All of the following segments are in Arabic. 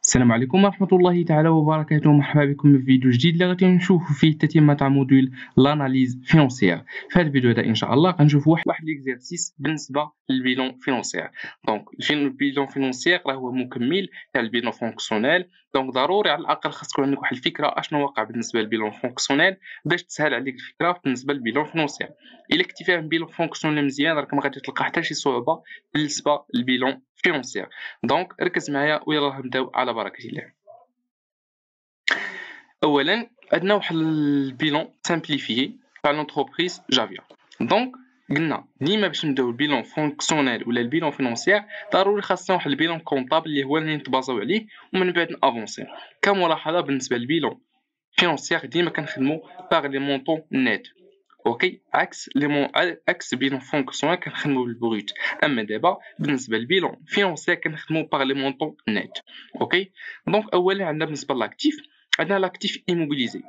السلام عليكم ورحمة الله تعالى وبركاته. مرحبا بكم في فيديو جديد اللي غادي نشوفوا فيه تتمة تاع موديول لاناليز فينونسيير. في هذا الفيديو هذا ان شاء الله غنشوفوا واحد ليكزيرسيس بالنسبه للبيلون فينونسيير. دونك البيلون فينونسيير راه هو مكمل تاع البيلون فونكسيونيل. دونك ضروري على الاقل خاص تكون عندك واحد الفكره اشنو واقع بالنسبه للبيلون فونكسيونيل باش تسهل عليك الفكره بالنسبه للبيلون فينونسيير. الا كنتي فاهم بيلون فونكسيونيل مزيان راك ما غادي تلقى حتى شي صعوبه بالنسبه للبيلون فينونسيير. دونك ركز معايا ويلا نبداو على بركه الله. اولا عندنا واحد البيلون سامبليفيي تاع لونتربريز جافيا. دونك قلنا ديما باش نبداو البيلون فونكسيونيل ولا البيلون فينونسيير ضروري خاصنا واحد البيلون كونطابل اللي هو اللي نتبازاو عليه ومن بعد نافونسي. كملاحظه بالنسبه للبيلون فينونسيير ديما كنخدمو باغ لي مونطون نيت، اوكي، عكس بيلون فونكسيونيل كنخدمو بالبروت. اما دابا بالنسبه للبيلون فينونسيير كنخدمو باغ لي مونطون نيت، اوكي. دونك اولا عندنا بالنسبه لاكتيف عندنا لاكتيف ايموبيليزي.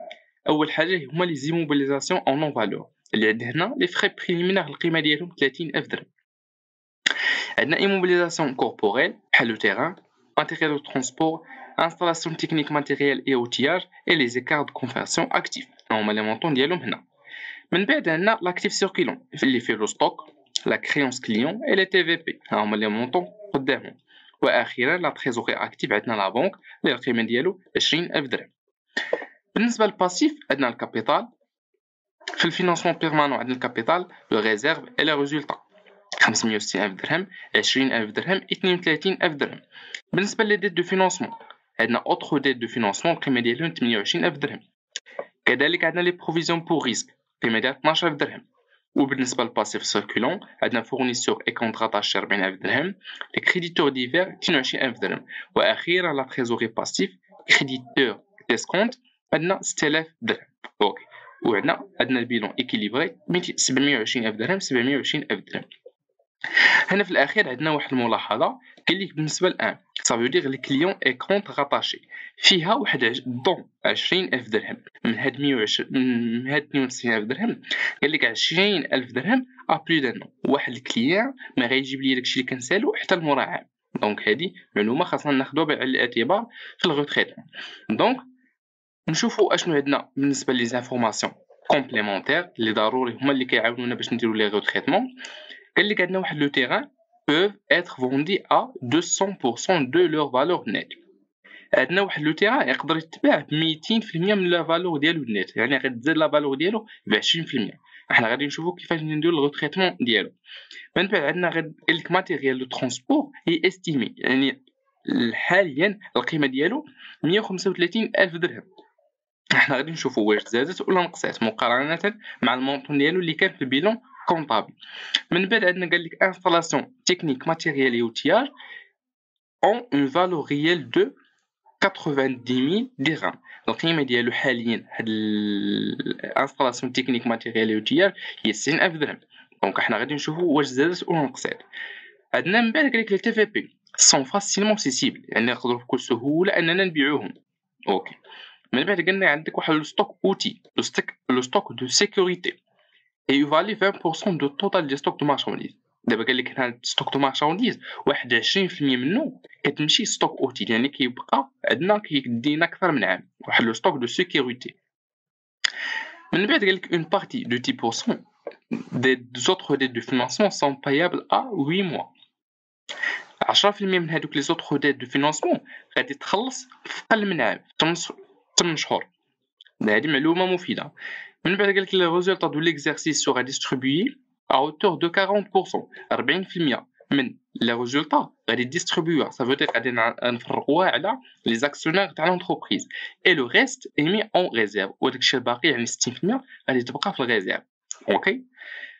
اول حاجه هما لي زيموبيليزاسيون اون نون فالور اللي عندنا هنا لي فري بريليمينير القيمه ديالهم 30000 درهم. عندنا ايموبيليزاسيون كوربوريل بحال لو تيران، ماتيريال دو ترونسبور، انستالاسيون تكنيك ماتيريال اي اوتياج اي لي زيكار دو كونفيرسيون اكتيف. هما لي مونطون ديالهم هنا. من بعد عندنا لاكتيف سيركيلون اللي فيه لو ستوك، لا كريونس كليون اي لي تي في بي، هما لي مونطون قدامهم. واخيرا لا تريزوري اكتيف عندنا لا بنك اللي القيمه ديالو 20000 درهم. بالنسبه للباسيف عندنا الكابيتال. في الفينانسمون بيرمانون عندنا الكابيتال، لو ريزيرف اي لي ريزولطا 560000 درهم، 20000 درهم، 32000 درهم. بالنسبه لي ديت دو فينانسمون عندنا اوتر ديت دو فينانسمون القيمه ديالهم 28000 درهم. كذلك عندنا لي بروفيزيون بور ريسك القيمه ديالها 12000 درهم. وبالنسبه للباسيف سيركولون عندنا فورنيسور اي كونتراتاج 40000 درهم، لي كريديتور ديفير 22000 درهم. واخيرا لا تريزوري باسيف كريديتور ديسكونت عندنا 6000 درهم، اوكي. وعندنا البيلون ايكيليبري 720000 درهم، 720000 درهم. هنا في الاخير عندنا واحد الملاحظه قال لك بالنسبه للان صافي دير لي كليون اي كونط غاتاشي فيها واحد دون 20000 درهم من هاد 120 من هاد 92000 درهم. قال لك 20000 درهم ا بلو دان واحد الكليان ما غايجيب لي داكشي اللي كنسالو حتى المرا عام. دونك هذه معلومه خاصنا ناخذوها بعين الاعتبار في الغوتريتمون. دونك نشوفوا اشنو عندنا بالنسبه لي زانفورماسيون كومبليمونتير اللي ضروري هما اللي كيعاونونا باش نديرو لي غوتريتمون. قال لك عندنا واحد لو تيران peuvent être vendus à 200% de leur valeur nette. عندنا واحد لو تيران يقدر يتباع ب 200% من لا فالور ديالو نيت، يعني غتزاد لا فالور ديالو ب 20%. احنا غادي نشوفوا كيفاش نديرو الغوتريتمون ديالو. من بعد عندنا قال لك ماتيريال دو ترونسبور هي استيمي، يعني حاليا القيمه ديالو 135000 درهم. احنا غادي نشوفوا واش زادت ولا نقصات مقارنه مع المونطون ديالو اللي كان في البيلون كونطابل. من بعد عندنا قال لك انستالاسيون تكنيك ماتيريال اي اوتياج اون اون فالور ريال دو 90000 درهم. القيمه ديالو حاليا هاد الانستالاسيون تكنيك ماتيريال اي اوتياج هي 90000 درهم. دونك احنا غادي نشوفوا واش زادت ولا نقصات. عندنا من بعد قال لك لي تي في بي سون فاسيلمون سيسيبل، يعني نقدروا بكل سهوله اننا نبيعوهم، اوكي. من بعد قلنا عندك واحد لو ستوك اوتي، لو ستوك دو سيكوريتي et يفالي 20% دو توتال دي ستوك دو مارشانديز. دابا قال لك هنا ستوك دو مارشانديز واحد 20% منه كتمشي ستوك اوتي، يعني كيبقى عندنا كيدينا اكثر من عام، واحد لو ستوك دو سيكوريتي. من بعد قال لك اون بارتي دو 10% des autres dettes de financement sont payables à 8 mois. 10% من هادوك لي زوطخ ديت دو فينانسمون غادي تخلص في اقل من عام، 8 شهور. هذه معلومه مفيده. من بعد قال لك لي ريزولطا دو ليكزارسيس سورا ديستريبيي à hauteur de 40%، 40% من لي ريزولطا غادي ديستريبيوها، ça veut dire غادي نفرقوها على لي زاكسيونير تاع لونتربريز et le reste est mis en réserve، وداكشي الباقي يعني 60% غادي تبقى في الريزيرف، اوكي.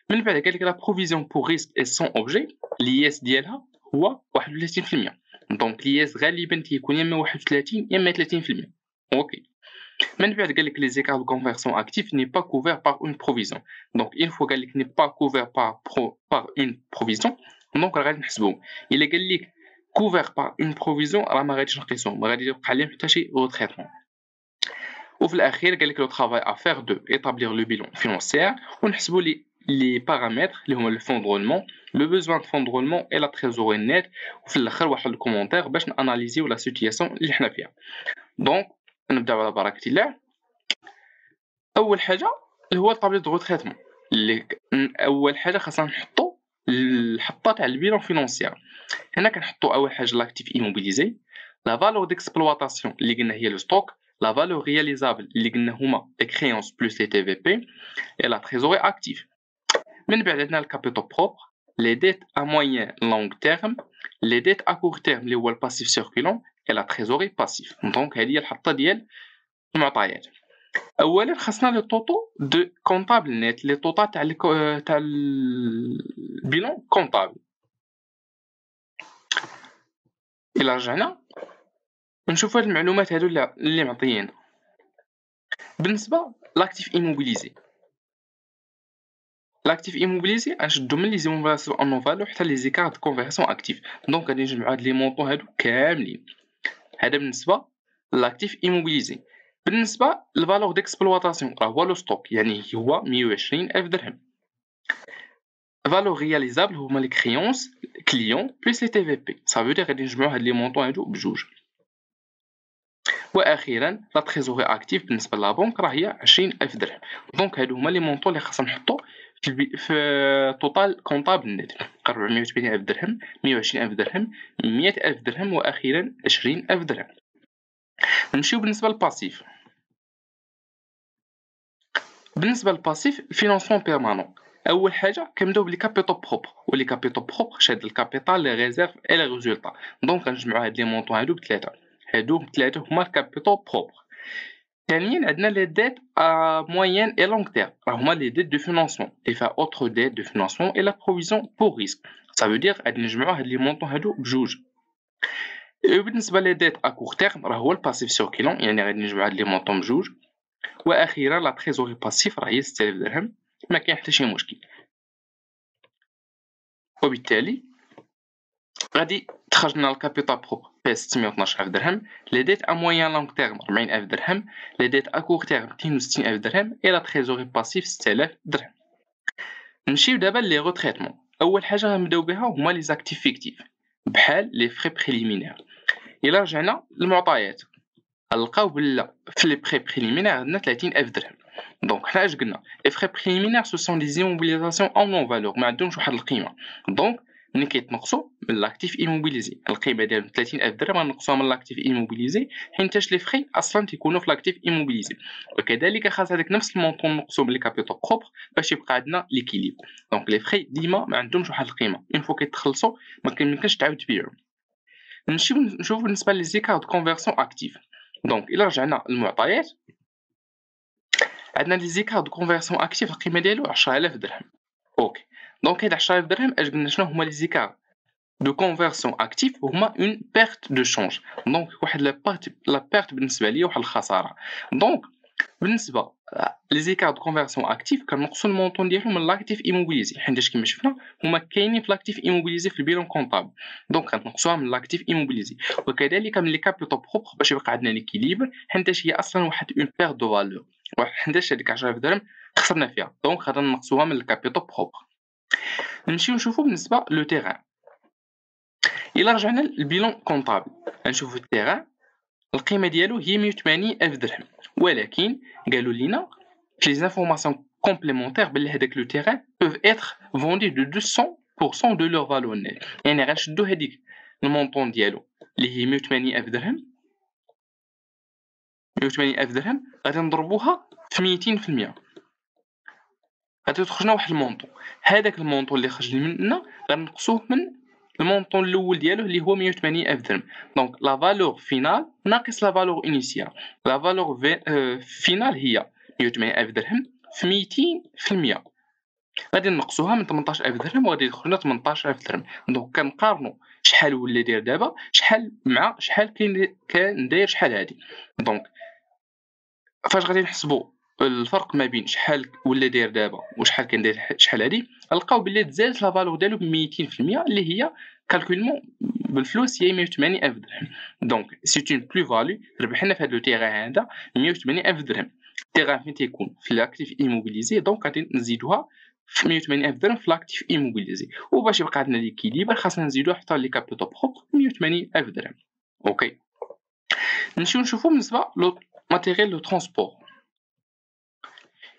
من بعد قال لك لا بروفيزيون بور ريسك اي سون اوبجي لياس ديالها هو 31%. دونك لياس غالبا تيكون يا اما 31 يا اما 30%، اوكي. من بعد قال لك les écarts de conversion actifs n'est pas couvert par une provision. donc une fois قال لك n'est pas couvert par une provision دونك غادي نحسبوهم. الا قال لك couvert par une provision راه ما غاديش نقيسوهم، ما غادي يبقى عليهم حتى شي غوتريتمون. وفي الاخير قال لك لو travail à faire de établir le bilan financier ونحسبوا لي les paramètres اللي هما le fonds de roulement, le besoin de fonds de roulement et la trésorerie nette, وفي الاخر واحد الكومونتير باش ناناليزيو لا سيتوياسيون اللي حنا فيها. دونك نبداو على بركة الله. اول حاجه اللي هو الطابلو دو روتريتمون، اللي اول حاجه خاصنا نحطو الحطه تاع البيلون فينونسيير. هنا كنحطو اول حاجه لاكتيف ايموبيليزي، لا فالور ديكسبلواتاسيون اللي قلنا هي لو ستوك، la valeur réalisable اللي قلنا هما les créances plus les TVP et la trésorerie active. من بعد عندنا الكابيتال بروبر، les dettes à moyen long terme, les dettes à court terme اللي هو الباسيف سيركولون et la trésorerie passive. دونك هذه هي الحطه ديال المعطيات. اولا خاصنا لي طوطو دو كونطابل نيت، لي طوطا تاع البيلون كونطابل. الى رجعنا نشوفوا هاد المعلومات هادو اللي معطيين. بالنسبه لاكتيف ايموبيليزي، لاكتيف ايموبيليزي غنشدو من لي زيموبيلاسيون ان فالو حتى لي زيكار دو كونفيرسيون اكتيف. دونك غادي نجمعوا هاد لي مونطون هادو كاملين. هذا بالنسبه لاكتيف ايموبيليزي. بالنسبه للفالور ديكسبلواتاسيون راه هو لو ستوك، يعني هو 120,000 درهم. فالور رياليزابل هما لي كريونس كليون بلس لي تي في بي، صافي دير غادي نجمعوا هاد لي مونطون هادو بجوج. واخيرا لا تريزوري اكتيف بالنسبه لابونك راه هي 20,000 درهم. دونك هادو هما لي مونطون اللي خاصنا نحطو في توتال كونطابل نت، 480,000 درهم، 120,000 درهم، 100,000 درهم، واخيرا 20,000 درهم. نمشيو بالنسبه للباسيف. بالنسبه للباسيف الفينانسمون بيرمانون، اول حاجه كنبداو بلي كابيتال بروبر، ولي كابيتال بروبر شاد الكابيتال لي ريزيرف اي لي ريزولطا. دونك غنجمعوا هاد لي مونطون هادو بثلاثه، هادو ثلاثه هما الكابيتال بروبر. ثانيا عندنا لي ديت ا موين اي لونغ تيرم، راه هما لي ديت دو فينانسمون لي فا اوتر ديت دو فينانسمون اي لا بروفيزيون بور ريسك، صافي دير غادي نجمعوا هاد لي مونطون هادو بجوج. بالنسبه لي ديت ا كور تيرم راه هو الباسيف سيركيلون، يعني غادي نجمعوا هاد لي مونطون بجوج. واخيرا لا تريزوري باسيف راه هي 6000 درهم، ما كاين حتى شي مشكل. وبالتالي غادي تخرج لنا الكابيتال بروبر ب 612,000 درهم، لي ديت ا موين لونغ تيرم 40,000 درهم، لي ديت ا كور تيرم 62,000 درهم، اي لا تريزوري باسيف 6000 درهم. نمشيو دابا لي روتريتمون. اول حاجه غنبداو بها هما لي زاكتيف فيكتيف بحال لي فري بريليمينير. الا رجعنا للمعطيات غنلقاو بلا في لي فري بريليمينير عندنا 30,000 درهم. دونك حنا اش قلنا لي فري بريليمينير سو سون دي زيموبيليزاسيون اون نون فالور، ما عندهمش واحد القيمه. دونك ملي كيتنقصوا من لاكتيف ايموبيليزي القيمه ديالهم 30,000 درهم غنقصوها من لاكتيف ايموبيليزي، حيتاش لي فري اصلا تيكونوا في لاكتيف ايموبيليزي. وكذلك خاص هذاك نفس المونطون نقصو من لي كابيتال بروبر باش يبقى عندنا ليكيليب. دونك لي فري ديما ما عندهمش واحد القيمه، اون فوا كيتخلصوا ما كيمكنش تعاود تبيعهم. نمشيو نشوفو بالنسبه لي زيكار دو كونفيرسيون اكتيف. دونك الا رجعنا للمعطيات عندنا لي زيكار دو كونفيرسيون اكتيف القيمه ديالو 10,000 درهم. اوكي دونك هاد 10,000 درهم اش قلنا شنو هما لي زيكار دو كونفيرسيون اكتيف؟ هما اون بيرت دو شونج. دونك واحد لا بيرت بالنسبه ليا واحد الخساره. دونك بالنسبه لي زيكار دو كونفيرسيون اكتيف كنقصوا المونطون ديالهم من لاكتيف ايموبيليزي، حيت كما شفنا هما كاينين في لاكتيف ايموبيليزي في البيلون كونطابل. دونك كنقصوها من لاكتيف ايموبيليزي، وكذلك من لي كابيتال بروبر باش يبقى عندنا ليكيليبر، حيت هي اصلا واحد اون بيرت دو فالور، حيت هذيك 10,000 درهم خسرنا فيها. دونك غادي نقصوها من الكابيتال بروبر. نمشيو نشوفو بالنسبه لو تيران. الا رجعنا للبيلون كونطابل غنشوفو التيران القيمه ديالو هي 180,000 درهم، ولكن قالوا لينا في لي زانفورماسيون كومبليمونتير بلي هذاك لو تيران بوف اتر فوندي دو 200% دو لور فالور نيت. يعني غنشدو هذيك المونطون ديالو اللي هي 180,000 درهم، 180,000 درهم غادي نضربوها في 200%، غادي تخرجنا واحد المونطون. هذاك المونطون اللي خرج لنا غنقصوه من المونطون الاول ديالو اللي هو 180,000 درهم. دونك لا فالور فينال ناقص لا فالور انيسيال، لا فالور فينال هي 180,000 درهم في 200%، غادي نقصوها من 18,000 درهم وغادي يدخلنا 18,000 درهم. دونك كنقارنوا شحال ولا داير دابا، شحال مع شحال كان داير شحال هادي. دونك فاش غادي نحسبوا الفرق ما بين شحال ولا داير دابا وشحال كان داير شحال هادي، نلقاو بلي تزادت لا فالور ديالو ب 200%، اللي هي كالكولمون بالفلوس هي 180,000 درهم. دونك سي اون بلو فالو ربحنا في هذا لو تيران هذا 180,000 درهم. التيران فين تيكون في لاكتيف ايموبيليزي، دونك غادي نزيدوها في 180,000 درهم في لاكتيف ايموبيليزي، وباش يبقى عندنا ليكيليبر خاصنا نزيدو حتى لي كابيتال بروبر 180,000 درهم. اوكي، نمشيو نشوفو بالنسبه لو ماتيريال لو ترونسبور.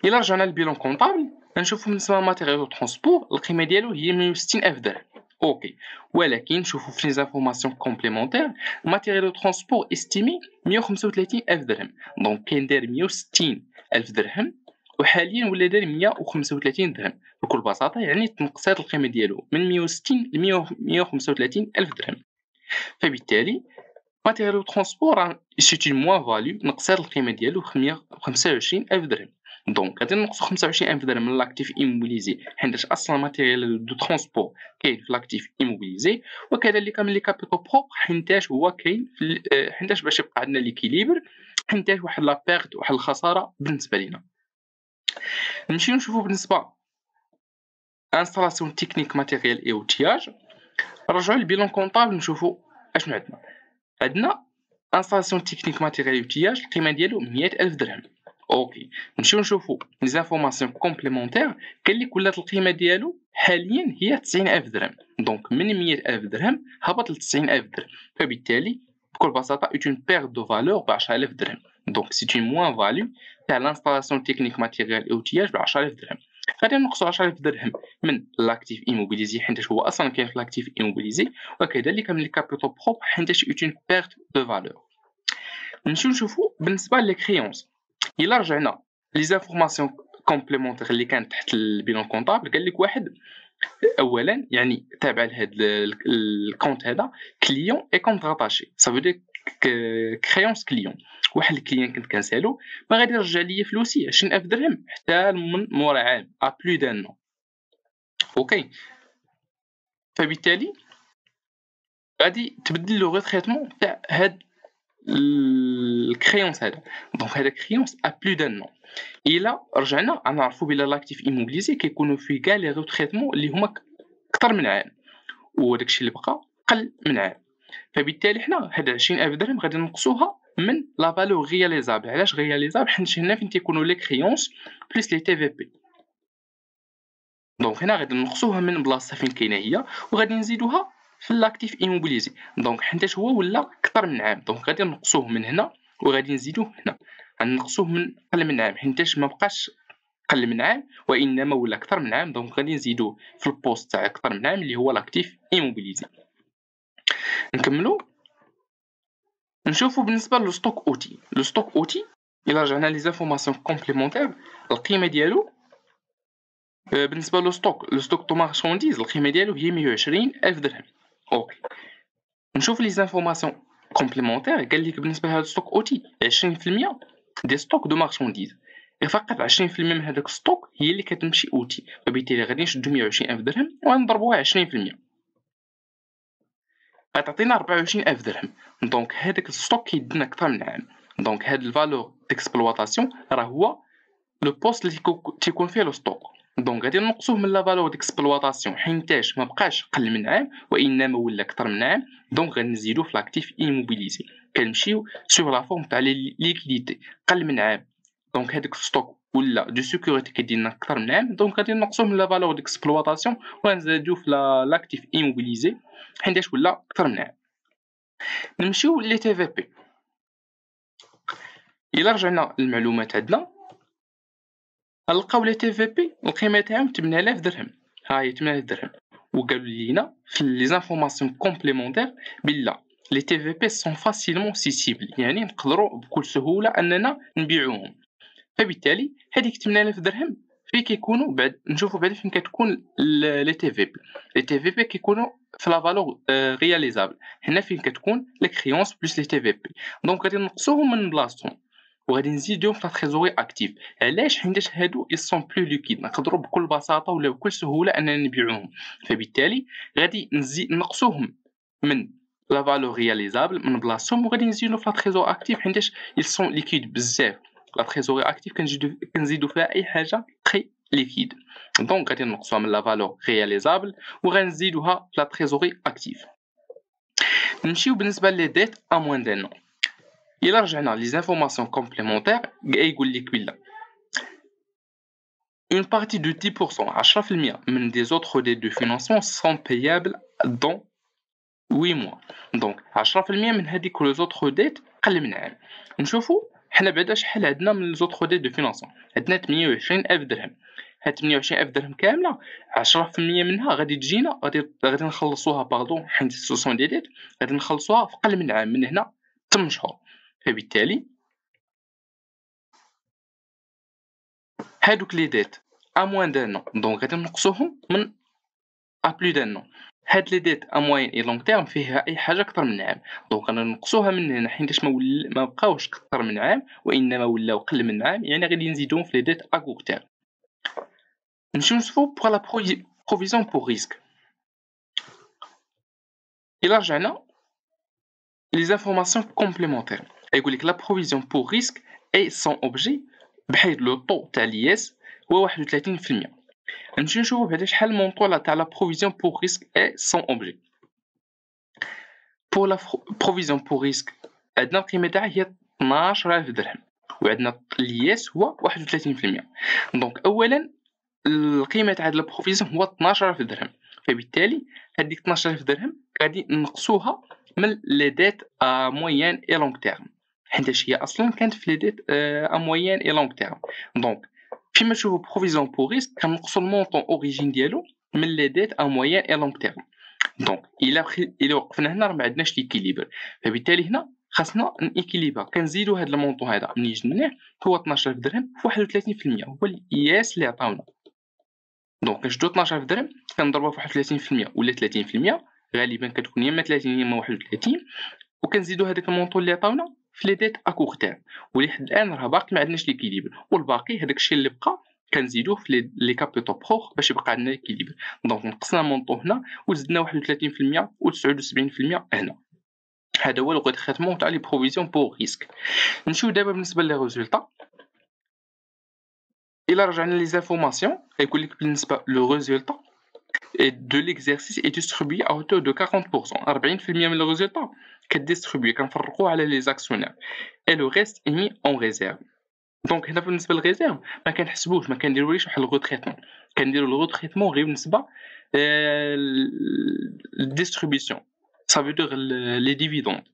الا رجعنا للبيلون كونطابل غنشوفو بالنسبه للماتيريال لو ترونسبور القيمه ديالو هي 160,000 درهم. اوكي، ولكن نشوفو في لي زانفورماسيون كومبليمونتير الماتيريال لو ترونسبور استيمي 135,000 درهم، دونك كاين داير 160,000 درهم وحاليا ولا داير 135 درهم. بكل بساطه يعني تنقصات القيمه ديالو من 160 ل 135,000 درهم. فبالتالي ماتيريال لو ترونسبور سيت اون موان فاليو، نقصات القيمه ديالو 25,000 درهم. دونك غادي نقصو 25,000 درهم من لاكتيف ايموبيليزي حيت اصلا ماتيريال دو ترونسبور كاين في لاكتيف ايموبيليزي، وكذلك من لي كابيتال بروبر حيتاش هو كاين حيتاش باش يبقى عندنا ليكيليبر، حيتاش واحد لا بيرد واحد الخساره بالنسبه لينا. نمشيو نشوفو بالنسبه انستالاسيون تكنيك ماتيريال اي اوتياج. نرجعو للبيلون كونطابل نشوفو اشنو عندنا انستالاسيون تكنيك ماتيريال اي اوتياج القيمه ديالو 100,000 درهم. اوكي، نمشيو نشوفو لي زانفورماسيون كومبليمونتير. قال لك ولات القيمه ديالو حاليا هي 90,000 درهم، دونك من 100,000 درهم هبط ل 90,000 درهم. فبالتالي بكل بساطه اون بيرد دو فالور ب 10,000 درهم. دونك سي اون موان فاليو تاع لانستالاسيون تكنيك ماتيريال اي اوتياج ب 10,000 درهم. غادي نقصو 10,000 درهم من لاكتيف ايموبيليزي حيت هو اصلا كاين في لاكتيف ايموبيليزي، وكذلك من لي كابيتال بروب حيت اون بيرد دو فالور. نمشيو نشوفو بالنسبه لي كريونس. الا رجعنا لي زانفورماسيون كومبليمونتير اللي كانت تحت البيلون كونطابل قال لك واحد اولا يعني تابع لهاد الكونت هذا كليون اي كونت راتاشي، صافي دير كريونس كليون. واحد الكليان كنت كنسالو ما غادي يرجع لي فلوسي 20,000 درهم حتى من مورا عام ا بلو دان نو. اوكي، فبالتالي غادي تبدل لو غو تريتمون تاع هاد الكريونس هذا. دونك هذا كريونس ا بلو دان نو. الا رجعنا غنعرفوا بلا لاكتيف ايموبيليزي كيكونوا فيه كاع لي غو تريتمون اللي هما اكثر من عام، وداكشي اللي بقى قل من عام. فبالتالي حنا هاد 20,000 درهم غادي نقصوها من لا فالور رياليزابل. علاش رياليزابل؟ حيت هنا فين تيكونوا لي كريونس بلس لي تي في بي. دونك هنا غادي نقصوها من بلاصه فين كاينه هي وغادي نزيدوها في لاكتيف ايموبيليزي. دونك حيت هو ولا اكثر من عام، دونك غادي نقصوه من هنا وغادي نزيدوه هنا. غنقصوه من قل من عام حيت ما بقاش قل من عام وانما ولا اكثر من عام، دونك غادي نزيدوه في البوست تاع اكثر من عام اللي هو لاكتيف ايموبيليزي. نكملوا نشوفوا بالنسبه لو ستوك اوتي. لو ستوك اوتي الا رجعنا لي زانفورماسيون كومبليمونتير القيمه ديالو بالنسبه لو ستوك دو مارشانديز القيمه ديالو هي 120,000 درهم. اوكي، نشوف لي زانفورماسيون كومبليمونتير. قال لك بالنسبه لهاد ستوك اوتي 20% دي ستوك دو مارشانديز، فقط 20% من هذاك ستوك هي اللي كتمشي اوتي. فبالتالي غادي نشدو 120,000 درهم ونضربوها 20% غتعطينا 24,000 درهم. دونك هذاك الستوك كيدنا اكثر من عام. دونك هاد الفالور ديكسبلواتاسيون راه هو لو بوست اللي تيكون فيه لو ستوك. دونك غادي نقصوه من لا فالور ديكسبلواتاسيون حيتاش ما بقاش قل من عام وانما ولا اكثر من عام. دونك غنزيدوه في لاكتيف ايموبيليزي. كنمشيو سوغ لا فورم تاع لي ليكيديتي قل من عام، دونك هذاك الستوك ولا دو سيكوريتي كيدينا اكثر من عام. دونك غادي نقصوه من لا فالور ديكسبلواتاسيون ونزيدوه في لاكتيف ايموبيليزي حيتاش ولا اكثر من عام. نمشيو لي تي في بي. الا رجعنا للمعلومات عندنا نلقاو لي تي في بي القيمه تاعهم 8,000 درهم. ها هي 8,000 درهم. وقالوا لينا في لي زانفورماسيون كومبليمونتير بلا لي تي في بي سون فاسيلمون سيسيبل، يعني نقدروا بكل سهوله اننا نبيعوهم. فبالتالي هذيك 8,000 درهم فين كيكونوا بعد نشوفوا بعد فين كتكون لي تي في بي. لي تي في بي كيكونوا في لا فالور رياليزابل، هنا فين كتكون لي كريونس بلس لي تي في بي. دونك غادي نقصوهم من بلاصتهم وغادي نزيدوهم في لا تريزوري اكتيف. علاش؟ حيت هادو اي سون بلو ليكيد، نقدروا بكل بساطه ولا بكل سهوله اننا نبيعوهم. فبالتالي غادي نقصوهم من لا فالور رياليزابل من بلاصتهم وغادي نزيدو في لا تريزور اكتيف حيت اي سون ليكيد بزاف. لا تريزوري اكتيف كنزيدو فيها اي حاجه تري ليكيد. دونك غادي نقصوها من لا فالور رياليزابل وغنزيدوها في لا تريزوري اكتيف. نمشيو بالنسبه لي ديت ا موان دان. الا رجعنا لي زانفورماسيون كومبليمونتير يقول لك بلا une partie de 10%, 10% من des autres dettes de financement sont payables dans 8 mois. Donc 10% من هذيك les autres dettes قل من عام. نشوفوا حنا بعدا شحال عندنا من les autres dettes de financement. عندنا 28,000 درهم. هاد 28,000 درهم كاملة 10% منها غادي تجينا غادي نخلصوها حيت سوسون دي ديت غادي نخلصوها في قل من عام، من هنا 8 شهور. فبالتالي هادوك لي ديت ا موان دان نون دونك غادي نقصوهم من ا بلو دان نون. هاد لي ديت ا موين اي لونغ تيرم فيها اي حاجه اكثر من عام، دونك غادي نقصوها من هنا حيتاش ما بقاوش اكثر من عام وانما ولاو قل من عام، يعني غادي نزيدوهم في لي ديت ا كور تيرم. نمشيو نشوفو بوغ لا بروفيزيون بوغ ريسك. الا رجعنا لي زانفورماسيون كومبليمونتير يقول لك لا بروفيزيون بوغ ريسك اي سون اوبجي بحيث لو طو تاع لياس هو 31%. نمشيو نشوفو بعدا شحال المونطو تاع لا بروفيزيون بوغ ريسك اي سون اوبجي. بور لا بروفيزيون بوغ ريسك عندنا القيمه تاعها هي 12000 درهم وعندنا لياس هو 31%. دونك اولا القيمه تاع هاد لا بروفيزيون هو 12000 درهم، فبالتالي هذيك 12000 درهم غادي نقصوها من لي ديت ا موين اي لونغ تيرم، حيتاش هي اصلا كانت في لي ديت ا موين اي لونغ تيرم. دونك فيما تشوفوا بروفيزيون بور ريسك كنقصوا المونطون اوريجين ديالو من لي ديت ا موين اي لونغ تيرم. دونك الا وقفنا هنا راه ما عندناش ليكيليبر، فبالتالي هنا خاصنا نيكيليبر. كنزيدوا هذا المونطون هذا منين جبناه هو 12000 درهم في 31% هو القياس اللي عطاونا. دونك كنشدو 12000 درهم كنضربوها في 31% ولا 30%، غالبا كتكون يا اما 30 يا اما 31، وكنزيدو هذاك المونطون اللي عطاونا في لي ديت ا كور تيرم، ولحد الان راه باقي ما عندناش ليكيليبر، والباقي هذاك الشيء اللي بقى كنزيدوه في لي كابيتو بروغ باش يبقى عندنا ليكيليبر. دونك نقصنا المونطون هنا وزدنا 31% و 79% هنا. هذا هو الغوتريتمون تاع لي بروفيزيون بور ريسك. نمشيو دابا بالنسبه لي ريزولطا. الا رجعنا لي زانفورماسيون يقول لك بالنسبه لو ريزولطا de l'exercice est distribué à hauteur de 40%. 40% من le résultat كديستريبيو كنفرقوه على لي زاكسيونير et le reste est mis en réserve. دونك هنا بالنسبه للريزيرف ما كنحسبوش، ما كنديروش واحد الغوتريتمون، كنديرو الغوتريتمون غير بالنسبه للديستريبيسيون ça veut dire les dividendes.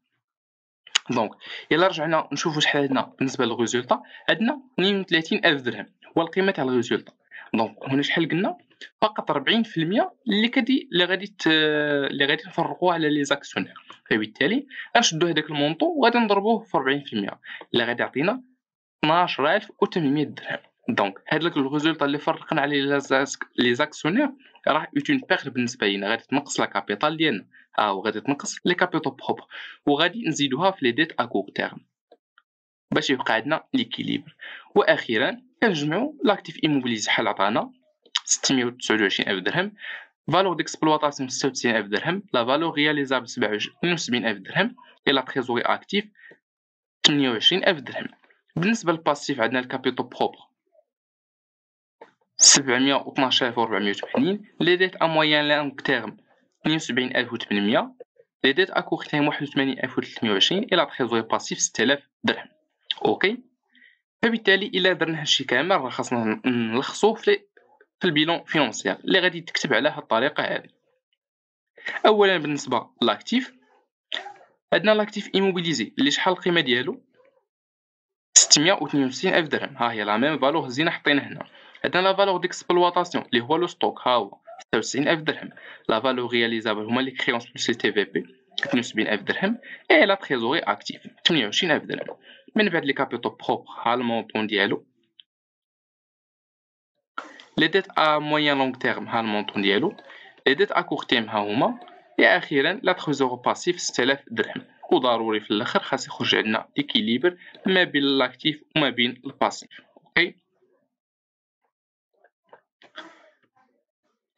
دونك الا رجعنا نشوفوا شحال عندنا بالنسبه للريزولطا، عندنا 32000 درهم هو القيمه تاع الريزولطا. دونك هنا شحال قلنا فقط 40% اللي غادي نفرقوه على لي زاكسيونير، فبالتالي غنشدو هذاك المونطون وغادي نضربوه في 40% اللي غادي يعطينا 12800 درهم. دونك هذاك الريزولطا اللي فرقنا عليه لي زاكسيونير راه اون بيغ بالنسبه لينا، غادي تنقص لا كابيتال ديالنا وغادي تنقص لي كابيتو بروبر وغادي نزيدوها في لي ديت ا كور تيرم باش يبقى عندنا ليكيليبر. واخيرا كنجمعوا لاكتيف ايموبيلي شحال عطانا 629000 درهم، فالور ديكسبلوطاسيون 96000 درهم، لا فالور رياليزابل 72000 درهم، اي لا تريزوري اكتيف 28000 درهم. بالنسبه للباسيف عندنا الكابيتو بروبر 712480، لي ديت ا موين لونغ تيرم 72800، لي ديت ا كور تيرم 81320، اي لا تريزوري باسيف 6000 درهم. اوكي، فبالتالي الا درنا هادشي كامل راه خاصنا نلخصوه في البيلون فينونسيير اللي غادي تكتب على هاد الطريقه هذه. اولا بالنسبه لاكتيف عندنا لاكتيف ايموبيليزي اللي شحال القيمه ديالو 662000 درهم، ها هي لا ميم فالور زينه حطينا هنا. عندنا لا فالور ديكسبلوطاسيون اللي هو لو ستوك ها هو 96000 درهم، لا فالور رياليزابل هما لي كريونس بلس تي في بي 72000 درهم، اي لا تريزوري اكتيف 28000 درهم. من بعد لي كابيتو بروبر ها المونطون ديالو، لي ديت ا موين لونغ تيرم ها المونطون ديالو، لي ديت ا كور تيرم ها هما، اخيرا لا تريزوري باسيف 6000 درهم. وضروري في الاخر خاص يخرج عندنا ليكيليبر ما بين الاكتيف وما بين الباسيف. اوكي،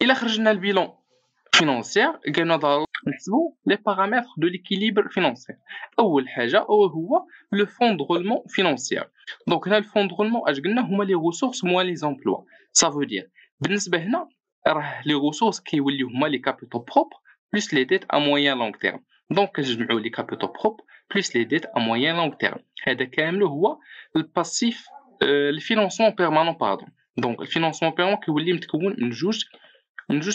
الا خرجنا البيلون فينونسيير قلنا ضروري نحسبوا لي بارامتر دو ليكيليبر فينونسيير. اول حاجه هو لو فون دو رولمون فينونسيير. دونك هنا الفون دو رولمون اش قلنا هما لي ريسورس موان لي زامبلوا، سافو دير بالنسبه هنا راه لي ريسورس كيوليو هما لي كابيتو بروبر بلس لي ديت ا موين لونغ تيرم. دونك كنجمعوا لي كابيتو بروبر بلس لي ديت ا موين لونغ تيرم، هذا كامل هو الباسيف الفينانسمون بيرمانون باردون. دونك الفينونسمون بيرمون كيولي متكون من جوج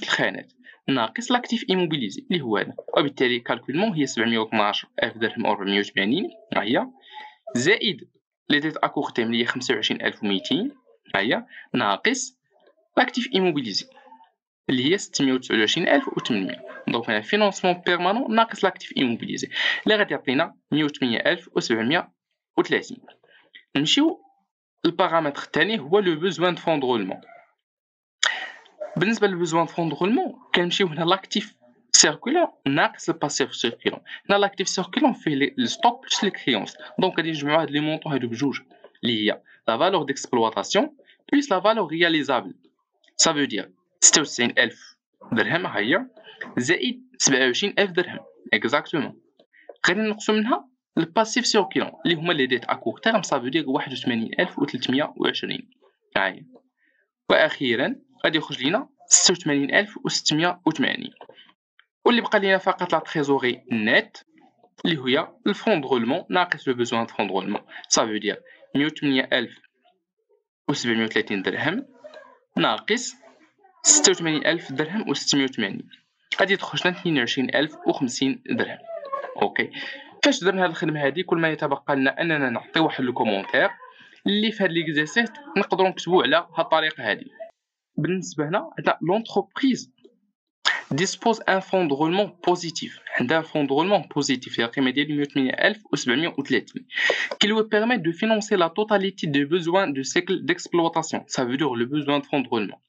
الخانات ناقص لاكتيف ايموبيليزي اللي هو هذا، وبالتالي كالكولمون هي 712,000 درهم او 480 ها هي، زائد لي ديت ا كور تيم اللي هي 25,200 ها هي، ناقص لاكتيف ايموبيليزي اللي هي 629,800. دونك هنا فينونسمون بيرمانون ناقص لاكتيف ايموبيليزي اللي غادي يعطينا 108,730. نمشيو البارامتر الثاني هو لو بوزوان دو فون دو رولمون. بالنسبه للبوزوان دو فون دو رولمون كنمشيو هنا لاكتيف سيركولون ناقص الباسيف سيركولون. هنا لاكتيف سيركولون فيه الستوك بلس لي كريونس، دونك غادي نجمعوا هاد لي مونطون هادو بجوج اللي هي لا فالور ديكسبلواتاسيون بلس لا فالور رياليزابل، ça veut dire 96,000 درهم ها هي زائد 27,000 درهم اكزاكتومون. غادي نقصو منها الباسيف سيركولون اللي هما لي ديت ا كور تيرم، ça veut dire 81,320 ها هي. واخيرا غادي يخرج لينا 86,680. واللي بقى لينا فقط لا تريزوري نيت اللي هي الفون دو رولمون ناقص لو بوزوان دو فون دو رولمون، ça veut dire 108,730 درهم ناقص 86,000 درهم و 680 غادي تخرج لنا 22,050 درهم. اوكي، فاش درنا هاد الخدمه هادي كل ما يتبقى لنا اننا نعطيو واحد الكومونتير اللي في هاد ليكزيرسيس نقدروا نكتبوا على هاد الطريقه هادي. بالنسبه هنا هذا لونتربريز dispose un fonds de roulement positif. عندها فون دو رولمون بوزيتيف هي القيمه ديال 108,730 qui lui permet de financer la totalité des besoins du cycle d'exploitation, ça veut dire le besoin de fonds de roulement,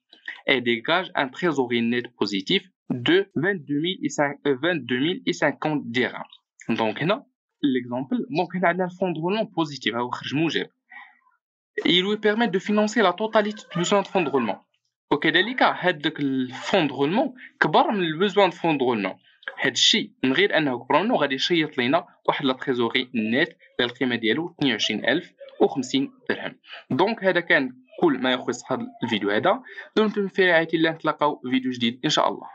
et dégage un trésorerie net positif de 22,050 dirhams. Donc هنا l'exemple، donc هنا عندنا الفون دو رولمون بوزيتيف هو خرج موجب، il lui permet de financer la totalité du besoin de fonds de roulement. وكذلك هذاك الفون دو رولمون كبر من البوزوان دو فون دو رولمون. هذا الشيء من غير انه كبر منه غادي يشيط لينا واحد لا تريزوري نيت القيمه ديالو 22,050 درهم. دونك هذا كان كل ما يخص هذا الفيديو هذا. دمتم في رعايه الله، نتلاقاو في فيديو جديد ان شاء الله.